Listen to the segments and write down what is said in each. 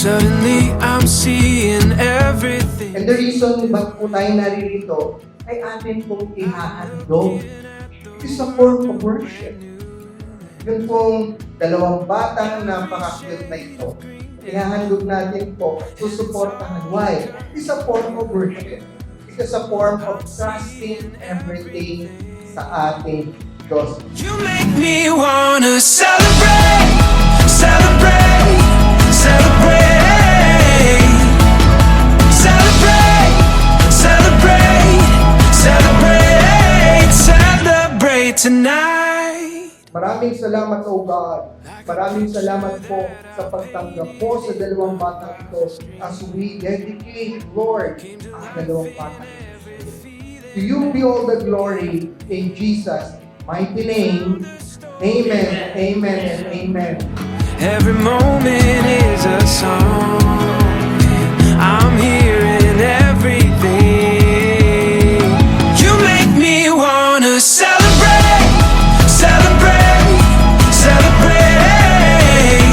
Suddenly I'm seeing everything. And the reason ba't po tayo naririto ay atin pong ihahandog. It is a form of worship. Yung pong dalawang batang napaka-cute na ito, ihahandog natin po, susuportahan. Why? It is a form of worship. It is a form of trusting everything sa ating Diyos. You make me wanna celebrate, celebrate, celebrate, celebrate, celebrate, celebrate, celebrate tonight. Maraming salamat, O God. Maraming salamat po sa pagtanggap po sa dalawang batang ito as we dedicate, Lord, ang dalawang batang ito. To you be all the glory in Jesus' mighty name. Amen, amen, and amen. Every moment is a song. I'm hearing everything. You make me wanna celebrate, celebrate, celebrate,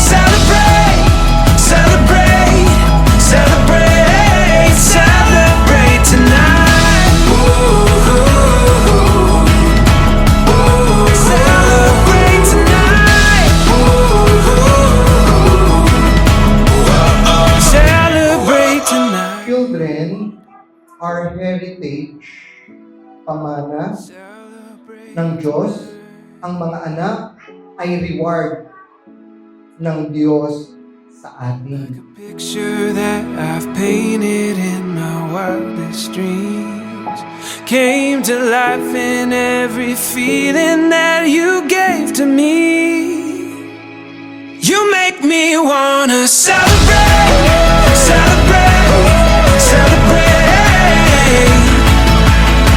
celebrate, celebrate, celebrate, celebrate tonight. Ooh, celebrate tonight. Celebrate tonight. Children are heritage, pamana ng Diyos. Ang mga anak ay reward ng Diyos sa atin. Picture that I've painted in my wildest dreams came to life in every feeling that you gave to me. You make me wanna celebrate, celebrate, celebrate,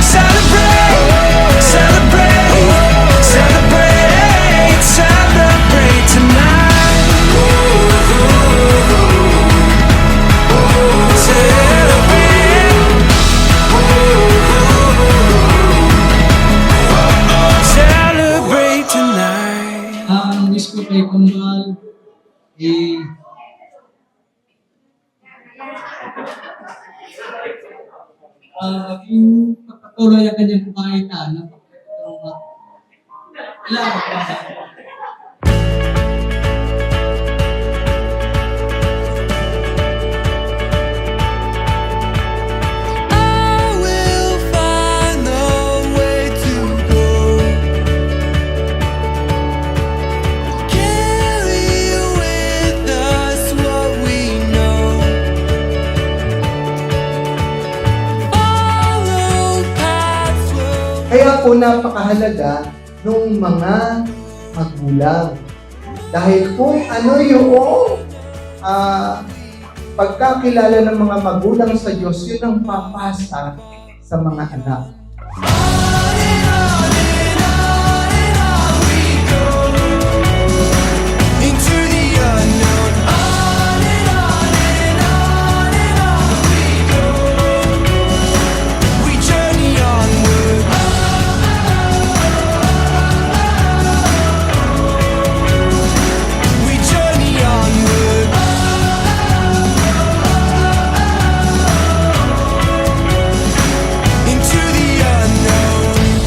celebrate, celebrate, celebrate, celebrate tonight. Celebrate tonight. Ang wish ko kay Kumbal, yung pagpatuloy ang kanyang kumaitan na pagpatuloy. Salamat pa. I will find a way to go. Carry with us what we know. Follow paths we'll Kaya po napakahalaga nung mga magulang. Dahil kung ano yung pagkakilala ng mga magulang sa Diyos, yun ang papasa sa mga anak. into the unknown. On and on and on and on we go. We journey onward. We journey onward. Into the unknown.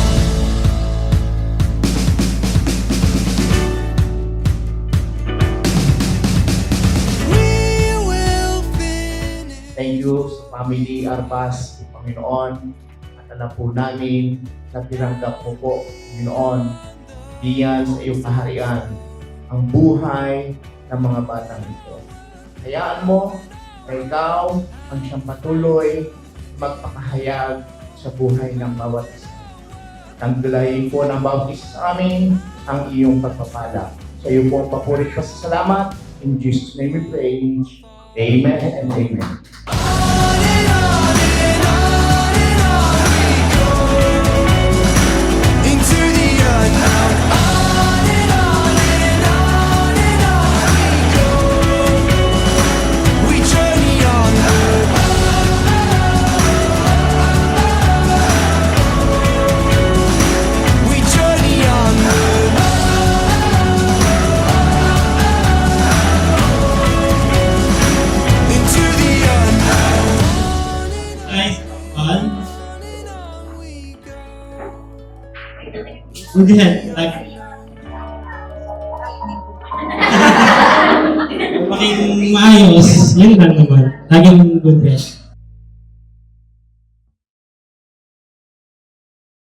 We will finish. Thank you sa family Arbas, Panginoon. At alam po namin na tinanggap mo po, Panginoon, diyan sa iyong kaharian ang buhay ng mga batang ito. Hayaan mo na ikaw ang siyang patuloy magpakahayag sa buhay ng bawat isa. Tanggalayin po ng bawat isa sa amin ang iyong pagpapala. Sa iyo po ang papurit pasasalamat. In Jesus' name we pray. Amen and amen. Good health. Like, maging maayos, yun lang naman. Laging good health.